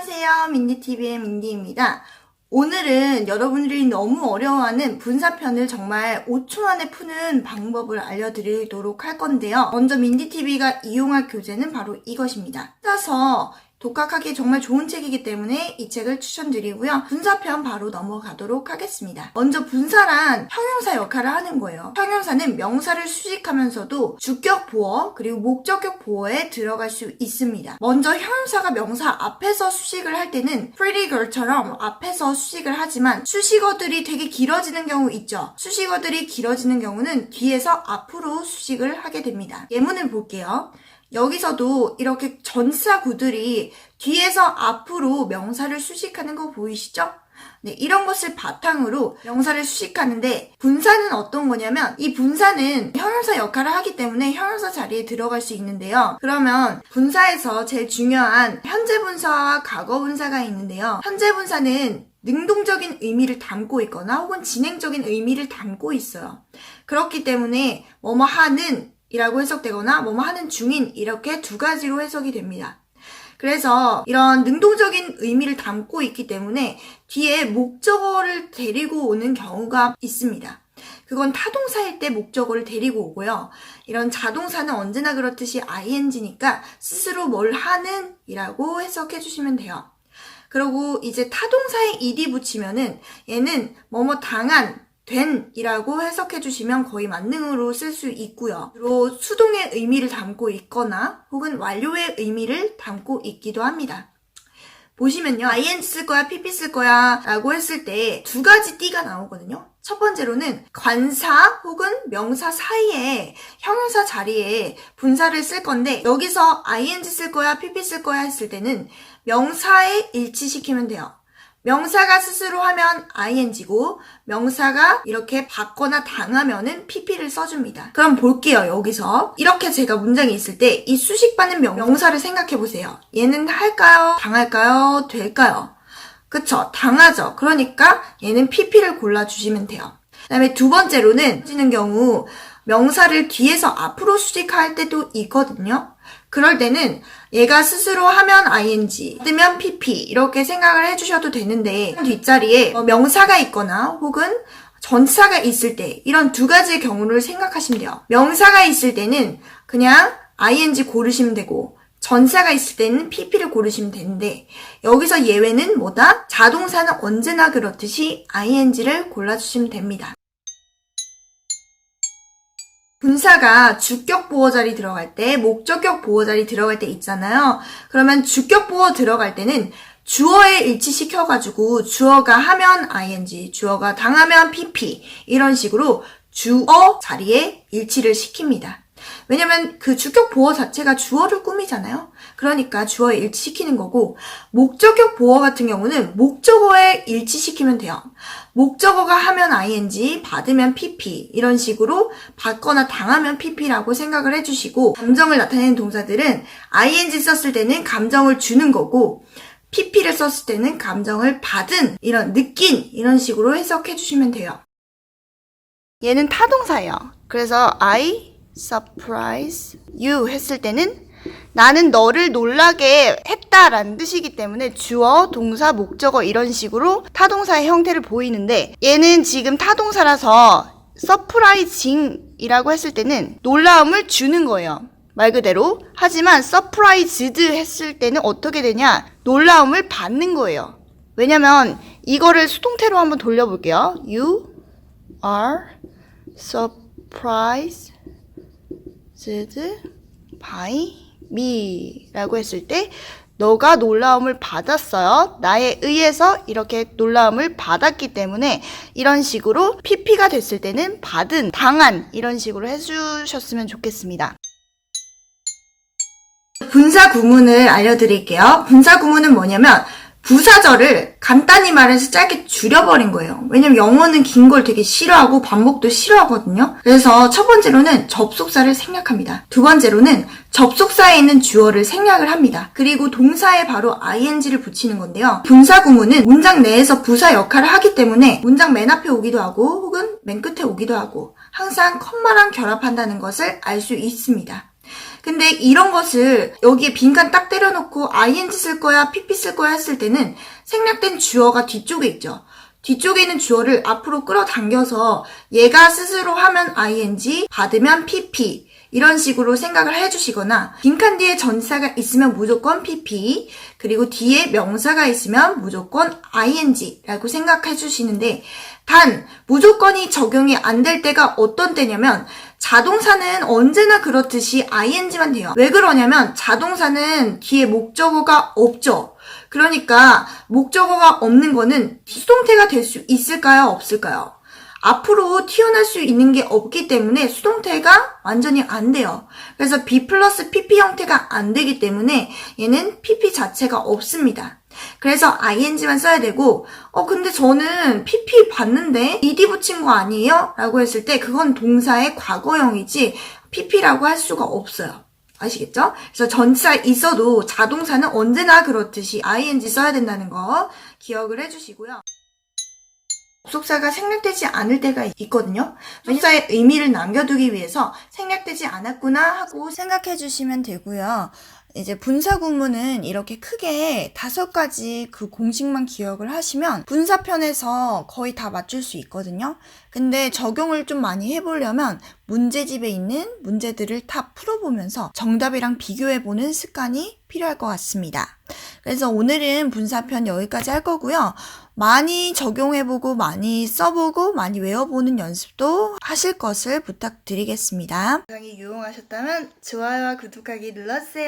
안녕하세요. 민디TV의 민디입니다. 오늘은 여러분들이 너무 어려워하는 분사편을 정말 5초 만에 푸는 방법을 알려드리도록 할 건데요. 먼저 민디TV가 이용할 교재는 바로 이것입니다. 따라서 독학하기 정말 좋은 책이기 때문에 이 책을 추천드리고요. 분사편 바로 넘어가도록 하겠습니다. 먼저 분사란 형용사 역할을 하는 거예요. 형용사는 명사를 수식하면서도 주격 보어 그리고 목적격 보어에 들어갈 수 있습니다. 먼저 형용사가 명사 앞에서 수식을 할 때는 pretty girl처럼 앞에서 수식을 하지만 수식어들이 되게 길어지는 경우 있죠. 수식어들이 길어지는 경우는 뒤에서 앞으로 수식을 하게 됩니다. 예문을 볼게요. 여기서도 이렇게 전치사구들이 뒤에서 앞으로 명사를 수식하는 거 보이시죠? 네, 이런 것을 바탕으로 명사를 수식하는데 분사는 어떤 거냐면 이 분사는 형용사 역할을 하기 때문에 형용사 자리에 들어갈 수 있는데요. 그러면 분사에서 제일 중요한 현재 분사와 과거 분사가 있는데요. 현재 분사는 능동적인 의미를 담고 있거나 혹은 진행적인 의미를 담고 있어요. 그렇기 때문에 뭐뭐 하는 이라고 해석되거나 뭐뭐 하는 중인 이렇게 두 가지로 해석이 됩니다. 그래서 이런 능동적인 의미를 담고 있기 때문에 뒤에 목적어를 데리고 오는 경우가 있습니다. 그건 타동사일 때 목적어를 데리고 오고요. 이런 자동사는 언제나 그렇듯이 ing니까 스스로 뭘 하는 이라고 해석해 주시면 돼요. 그리고 이제 타동사에 ed 붙이면은 얘는 뭐뭐 당한 된 이라고 해석해 주시면 거의 만능으로 쓸 수 있고요. 그리고 수동의 의미를 담고 있거나 혹은 완료의 의미를 담고 있기도 합니다. 보시면요. ing 쓸 거야, pp 쓸 거야 라고 했을 때 두 가지 띠가 나오거든요. 첫 번째로는 관사 혹은 명사 사이에 형용사 자리에 분사를 쓸 건데 여기서 ing 쓸 거야, pp 쓸 거야 했을 때는 명사에 일치시키면 돼요. 명사가 스스로 하면 ing고 명사가 이렇게 받거나 당하면은 pp를 써줍니다. 그럼 볼게요. 여기서 이렇게 제가 문장이 있을 때 이 수식받는 명사를 생각해보세요. 얘는 할까요? 당할까요? 될까요? 그쵸? 당하죠. 그러니까 얘는 pp를 골라주시면 돼요. 그 다음에 두 번째로는 쓰는 경우 명사를 뒤에서 앞으로 수식할 때도 있거든요. 그럴 때는 얘가 스스로 하면 ing, 받으면 pp 이렇게 생각을 해주셔도 되는데 뒷자리에 명사가 있거나 혹은 전치사가 있을 때 이런 두 가지의 경우를 생각하시면 돼요. 명사가 있을 때는 그냥 ing 고르시면 되고 전치사가 있을 때는 pp를 고르시면 되는데 여기서 예외는 뭐다? 자동사는 언제나 그렇듯이 ing를 골라주시면 됩니다. 분사가 주격 보어 자리 들어갈 때, 목적격 보어 자리 들어갈 때 있잖아요. 그러면 주격 보어 들어갈 때는 주어에 일치시켜가지고 주어가 하면 ing, 주어가 당하면 pp 이런 식으로 주어 자리에 일치를 시킵니다. 왜냐면 그 주격 보어 자체가 주어를 꾸미잖아요. 그러니까 주어에 일치시키는 거고 목적격 보어 같은 경우는 목적어에 일치시키면 돼요. 목적어가 하면 ing, 받으면 pp 이런 식으로 받거나 당하면 pp라고 생각을 해주시고 감정을 나타내는 동사들은 ing 썼을 때는 감정을 주는 거고 pp를 썼을 때는 감정을 받은, 이런 느낀 이런 식으로 해석해 주시면 돼요. 얘는 타동사예요. 그래서 I surprise you 했을 때는 나는 너를 놀라게 했다라는 뜻이기 때문에 주어, 동사, 목적어 이런 식으로 타동사의 형태를 보이는데 얘는 지금 타동사라서 surprising이라고 했을 때는 놀라움을 주는 거예요. 말 그대로. 하지만 surprised 했을 때는 어떻게 되냐? 놀라움을 받는 거예요. 왜냐면 이거를 수동태로 한번 돌려볼게요. You are surprised by me 라고 했을 때 너가 놀라움을 받았어요. 나에 의해서 이렇게 놀라움을 받았기 때문에 이런 식으로 pp가 됐을 때는 받은, 당한 이런 식으로 해주셨으면 좋겠습니다. 분사 구문을 알려드릴게요. 분사 구문은 뭐냐면 부사절을 간단히 말해서 짧게 줄여버린 거예요. 왜냐면 영어는 긴 걸 되게 싫어하고 반복도 싫어하거든요. 그래서 첫 번째로는 접속사를 생략합니다. 두 번째로는 접속사에 있는 주어를 생략을 합니다. 그리고 동사에 바로 ing를 붙이는 건데요. 분사 구문은 문장 내에서 부사 역할을 하기 때문에 문장 맨 앞에 오기도 하고 혹은 맨 끝에 오기도 하고 항상 컴마랑 결합한다는 것을 알 수 있습니다. 근데 이런 것을 여기에 빈칸 딱 때려놓고 ing 쓸 거야, pp 쓸 거야 했을 때는 생략된 주어가 뒤쪽에 있죠. 뒤쪽에 있는 주어를 앞으로 끌어당겨서 얘가 스스로 하면 ing, 받으면 pp 이런 식으로 생각을 해주시거나 빈칸 뒤에 전치사가 있으면 무조건 pp 그리고 뒤에 명사가 있으면 무조건 ing라고 생각해 주시는데 단 무조건이 적용이 안 될 때가 어떤 때냐면 자동사는 언제나 그렇듯이 ing만 돼요. 왜 그러냐면 자동사는 뒤에 목적어가 없죠. 그러니까 목적어가 없는 거는 수동태가 될 수 있을까요? 없을까요? 앞으로 튀어나올 수 있는 게 없기 때문에 수동태가 완전히 안 돼요. 그래서 be 플러스 pp 형태가 안 되기 때문에 얘는 pp 자체가 없습니다. 그래서 ing만 써야 되고 근데 저는 pp 봤는데 ed 붙인 거 아니에요? 라고 했을 때 그건 동사의 과거형이지 pp라고 할 수가 없어요. 아시겠죠? 그래서 전치사 있어도 자동사는 언제나 그렇듯이 ing 써야 된다는 거 기억을 해주시고요. 접속사가 생략되지 않을 때가 있거든요. 접속사의 의미를 남겨두기 위해서 생략되지 않았구나 하고 생각해 주시면 되고요. 이제 분사 구문은 이렇게 크게 5가지 그 공식만 기억을 하시면 분사편에서 거의 다 맞출 수 있거든요. 근데 적용을 좀 많이 해보려면 문제집에 있는 문제들을 다 풀어보면서 정답이랑 비교해보는 습관이 필요할 것 같습니다. 그래서 오늘은 분사편 여기까지 할 거고요. 많이 적용해보고 많이 써보고 많이 외워보는 연습도 하실 것을 부탁드리겠습니다. 영상이 유용하셨다면 좋아요와 구독하기 눌러주세요.